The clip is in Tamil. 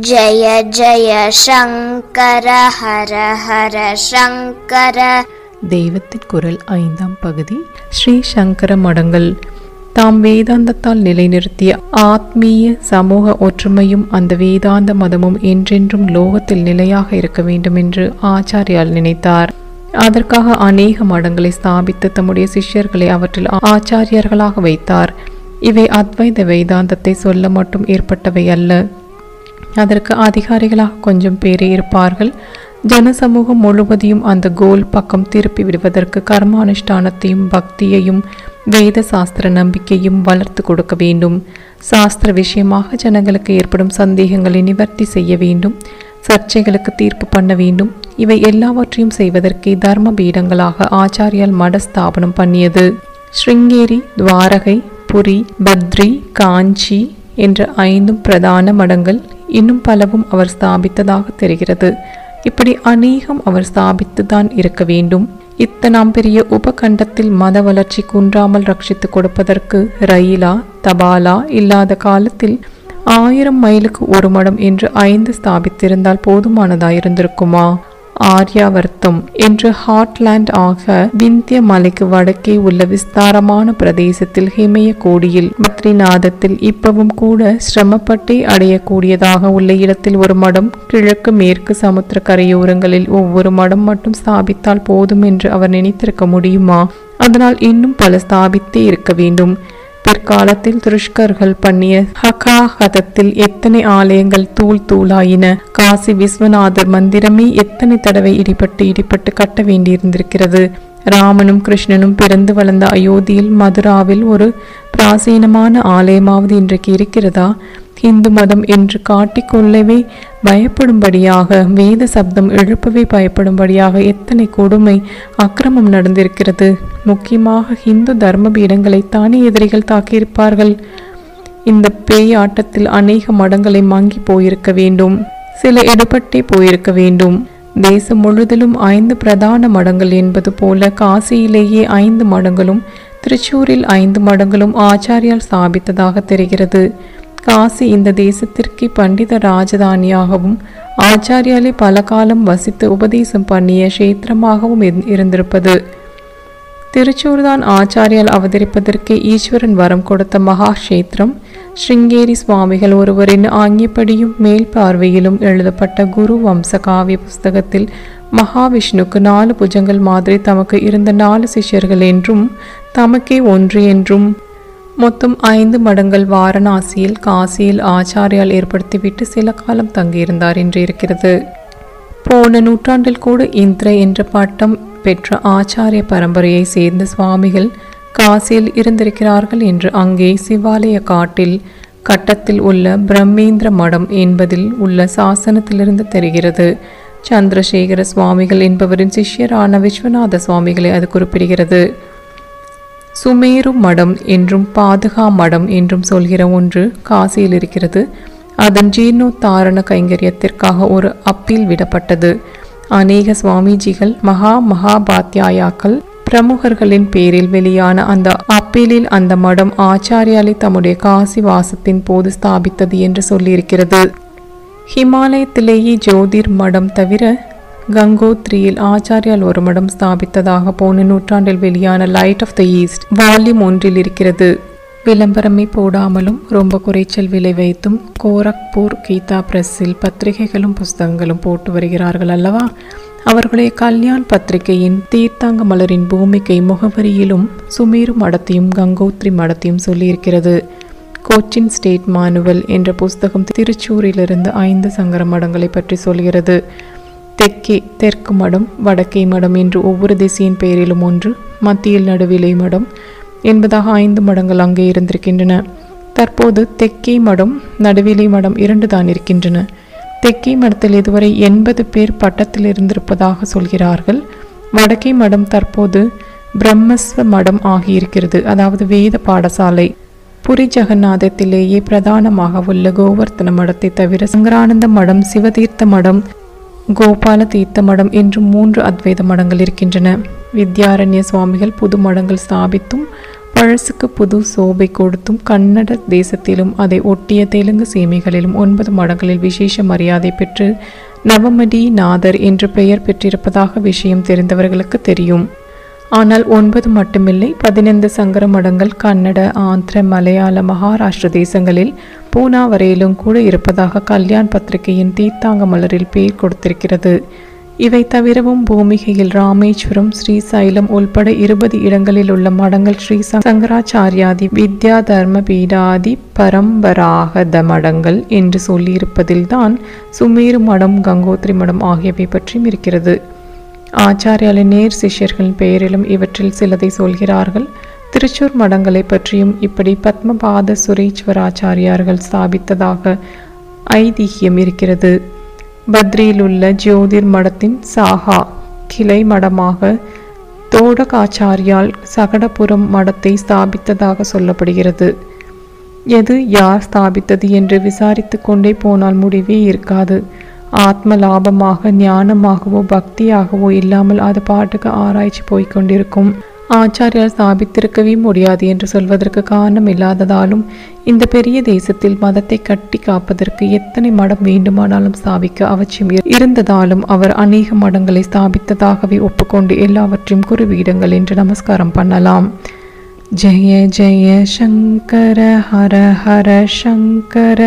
ஜய ஜய சங்கர ஹர ஹர சங்கர. தெய்வத்தின் குரல் 5ஆம் பகுதி. ஸ்ரீ சங்கர மடங்கள் தாம் வேதாந்தத்தால் நிலைநிறுத்திய ஆத்மீய சமூக ஒற்றுமையும் அந்த வேதாந்த மதமும் என்றென்றும் லோகத்தில் நிலையாக இருக்க வேண்டும் என்று ஆச்சாரியால் நினைத்தார். அதற்காக அநேக மடங்களை ஸ்தாபித்து தம்முடைய சிஷ்யர்களை அவற்றில் ஆச்சாரியர்களாக வைத்தார். இவை அத்வைத வேதாந்தத்தை சொல்ல மட்டும் ஏற்பட்டவை அல்ல. அதற்கு அதிகாரிகளாக கொஞ்சம் பேரே இருப்பார்கள். ஜனசமூகம் முழுவதையும் அந்த கோல் பக்கம் திருப்பி விடுவதற்கு கர்மானுஷ்டானத்தையும் பக்தியையும் வேத சாஸ்திர நம்பிக்கையும் வளர்த்து கொடுக்க வேண்டும். சாஸ்திர விஷயமாக ஜனங்களுக்கு ஏற்படும் சந்தேகங்களை நிவர்த்தி செய்ய வேண்டும். சர்ச்சைகளுக்கு தீர்ப்பு பண்ண வேண்டும். இவை எல்லாவற்றையும் செய்வதற்கே தர்ம பீடங்களாக ஆச்சாரியால் மட ஸ்தாபனம் பண்ணியது. ஸ்ருங்கேரி, துவாரகை, புரி, பத்ரி, காஞ்சி என்ற 5 பிரதான மடங்கள், இன்னும் பலவும் அவர் ஸ்தாபித்ததாக தெரிகிறது. இப்படி அநேகம் அவர் ஸ்தாபித்து தான் இருக்க வேண்டும். இத்தனாம் பெரிய உபகண்டத்தில் மத வளர்ச்சி குன்றாமல் ரட்சித்து கொடுப்பதற்கு ரயிலா தபாலா இல்லாத காலத்தில் 1000 மைலுக்கு ஒரு மடம் என்று 5 ஸ்தாபித்திருந்தால் போதுமானதாயிருந்திருக்குமா? ஆர்யாவர்த்தம் என்று ஹாட்லேண்ட் ஆக விந்திய மலைக்கு வடக்கே உள்ள விஸ்தாரமான பிரதேசத்தில் ஹிமய கோடியில் பத்ரிநாதத்தில் இப்பவும் கூட சிரமப்பட்டே அடையக்கூடியதாக உள்ள இடத்தில் ஒரு மடம், கிழக்கு மேற்கு சமுத்திர கரையோரங்களில் ஒவ்வொரு மடம் மட்டும் ஸ்தாபித்தால் போதும் என்று அவர் நினைத்திருக்க முடியுமா? அதனால் இன்னும் பல ஸ்தாபித்தே இருக்க வேண்டும். பிற்காலத்தில் துருஷ்கர்கள் பண்ணிய ஹகாஹதத்தில் எத்தனை ஆலயங்கள் தூள் தூளாயின. காசி விஸ்வநாதர் மந்திரமே எத்தனை தடவை இடிபட்டு கட்ட வேண்டியிருந்திருக்கிறது. ராமனும் கிருஷ்ணனும் பிறந்து வளர்ந்த அயோத்தியில் மதுராவில் ஒரு பிராசீனமான ஆலயமாவது இன்றைக்கு இருக்கிறதா? இந்து மதம் என்று காட்டிக்கொள்ளவே பயப்படும்படியாக, வேத சப்தம் எழுப்பவே பயப்படும்படியாக எத்தனை கொடுமை அக்கிரமம் நடந்திருக்கிறது. முக்கியமாக இந்து தர்ம பீடங்களை தானே எதிரிகள் தாக்கியிருப்பார்கள். இந்த பேய் ஆட்டத்தில் அநேக மடங்களை மங்கி போயிருக்க வேண்டும். சில எடுபட்டே போயிருக்க வேண்டும். தேசம் முழுதிலும் 5 பிரதான மடங்கள் என்பது போல காசியிலேயே 5 மடங்களும் திருச்சூரில் 5 மடங்களும் ஆச்சாரியால் ஸ்தாபித்ததாக தெரிகிறது. காசி இந்த தேசத்திற்கு பண்டித ராஜதானியாகவும் ஆச்சாரியாலே பல காலம் வசித்து உபதேசம் பண்ணிய கஷேத்திரமாகவும் இருந்திருப்பது. திருச்சூர் தான் ஆச்சாரியால் அவதரிப்பதற்கு ஈஸ்வரன் வரம் கொடுத்த மகா கஷேத்திரம். ஸ்ருங்கேரி சுவாமிகள் ஒருவரின் ஆங்கியப்படியும் மேல் பார்வையிலும் எழுதப்பட்ட குரு வம்ச காவிய புஸ்தகத்தில் மகாவிஷ்ணுக்கு 4 புஜங்கள் மாதிரி தமக்கு இருந்த 4 சிஷ்யர்கள் என்றும் தமக்கே 1 என்றும் மொத்தம் 5 மடங்கள் வாரணாசியில் காசியில் ஆச்சாரியால் ஏற்படுத்திவிட்டு சில காலம் தங்கியிருந்தார் என்று இருக்கிறது. போன நூற்றாண்டில் கூட இந்திர என்ற பட்டம் பெற்ற ஆச்சாரிய பரம்பரையை சேர்ந்த சுவாமிகள் காசியில் இருந்திருக்கிறார்கள் என்று அங்கே சிவாலய கட்டத்தில் உள்ள பிரம்மேந்திர மடம் என்பதில் உள்ள சாசனத்திலிருந்து தெரிகிறது. சந்திரசேகர சுவாமிகள் என்பவரின் சிஷ்யரான விஸ்வநாத சுவாமிகளை அது குறிப்பிடுகிறது. சுமேரு மடம் என்றும் பாதுகா மடம் என்றும் சொல்கிற ஒன்று காசியில் இருக்கிறது. அதன் ஜீர்ணோத்தாரண கைங்கரியத்திற்காக ஒரு அப்பீல் விடப்பட்டது. அநேக சுவாமிஜிகள் மகாபாத்தியாயாக்கள் பிரமுகர்களின் பேரில் வெளியான அந்த அப்பீலில் அந்த மடம் ஆச்சாரியாலை தம்முடைய காசி வாசத்தின் போது ஸ்தாபித்தது என்று சொல்லியிருக்கிறது. ஹிமாலயத்திலேயே ஜோதிர் மடம் தவிர கங்கோத்ரியில் ஆச்சாரியால் ஒரு மடம் ஸ்தாபித்ததாக போன நூற்றாண்டில் வெளியான Light of the East volume 1 இருக்கிறது. விளம்பரமே போடாமலும் ரொம்ப குறைச்சல் விலை வைத்தும் கோரக்பூர் கீதா பிரஸ்ஸில் பத்திரிகைகளும் புஸ்தகங்களும் போட்டு வருகிறார்கள் அல்லவா? அவர்களுடைய கல்யாண் பத்திரிகையின் தீர்த்தாங்க மலரின் பூமிக்கை முகவரியிலும் சுமேரு மடத்தையும் கங்கோத்ரி மடத்தையும் சொல்லியிருக்கிறது. கோச்சின் ஸ்டேட் மானுவல் என்ற புஸ்தகம் திருச்சூரிலிருந்து 5 சங்கர மடங்களை பற்றி சொல்கிறது. தெற்கு மடம், வடக்கே மடம் என்று ஒவ்வொரு திசையின் பெயரிலும் 1, மத்தியில் நடுவிலை மடம் என்பதாக 5 மடங்கள் அங்கே இருந்திருக்கின்றன. தற்போது தெக்கே மடம் நடுவிலை மடம் 2 தான் இருக்கின்றன. தெக்கே மடத்தில் இதுவரை 80 பேர் பட்டத்தில் இருந்திருப்பதாக சொல்கிறார்கள். வடக்கே மடம் தற்போது பிரம்மஸ்வ மடம் ஆகியிருக்கிறது, அதாவது வேத பாடசாலை. புரி ஜெகநாதத்திலேயே பிரதானமாக உள்ள கோவர்த்தன மடத்தை தவிர சங்கரானந்த மடம், சிவதீர்த்த மடம், கோபால தீர்த்த மடம் என்றும் 3 அத்வைத மடங்கள் இருக்கின்றன. வித்யாரண்ய சுவாமிகள் புது மடங்கள் ஸ்தாபித்தும் பழசுக்கு புது சோபை கொடுத்தும் கன்னட தேசத்திலும் அதை ஒட்டிய தெலுங்கு சீமைகளிலும் 9 மடங்களில் விசேஷ மரியாதை பெற்று நவமடி நாதர் என்று பெயர் பெற்றிருப்பதாக விஷயம் தெரிந்தவர்களுக்கு தெரியும். ஆனால் 9 மட்டுமில்லை, 15 சங்கர மடங்கள் கன்னட, ஆந்திர, மலையாள, மகாராஷ்டிர தேசங்களில் பூனா வரையிலும் கூட இருப்பதாக கல்யாண் பத்திரிகையின் தீர்த்தாங்க மலரில் பெயர் கொடுத்திருக்கிறது. இவை தவிரவும் பூமிகையில் ராமேஸ்வரம், ஸ்ரீசைலம் உள்பட 20 இடங்களில் உள்ள மடங்கள் ஸ்ரீ சங்கராச்சாரியாதி வித்யா தர்ம பீடாதி பரம்பராகத மடங்கள் என்று சொல்லியிருப்பதில்தான் சுமேரு மடம், கங்கோத்ரி மடம் ஆகியவை பற்றியும் இருக்கிறது. ஆச்சாரியாலின் நேர் சிஷ்யர்களின் பெயரிலும் இவற்றில் சிலதை சொல்கிறார்கள். திருச்சூர் மடங்களை பற்றியும் இப்படி பத்மபாத சுரேஸ்வராச்சாரியார்கள் ஸ்தாபித்ததாக ஐதீகம் இருக்கிறது. பத்ரியில் உள்ள ஜோதிர் மடத்தின் சாகா கிளை மடமாக தோடகாச்சாரியால் சகடபுரம் மடத்தை ஸ்தாபித்ததாக சொல்லப்படுகிறது. எது யார் ஸ்தாபித்தது என்று விசாரித்து கொண்டே போனால் முடிவே இருக்காது. ஆத்ம லாபமாக, ஞானமாகவோ பக்தியாகவோ இல்லாமல் அது பாட்டுக்கு ஆராய்ச்சி போய்கொண்டிருக்கும். ஆச்சாரியால் ஸ்தாபித்திருக்கவே முடியாது என்று சொல்வதற்கு காரணம் இல்லாததாலும் இந்த பெரிய தேசத்தில் மதத்தை கட்டி காப்பதற்கு எத்தனை மடம் வேண்டுமானாலும் ஸ்தாபிக்க அவசியம் இருந்ததாலும் அவர் அநேக மடங்களை ஸ்தாபித்ததாகவே ஒப்புக்கொண்டு எல்லாவற்றையும் குருவீடங்கள் என்று நமஸ்காரம் பண்ணலாம். ஜெய ஜெய சங்கர ஹர ஹர சங்கர.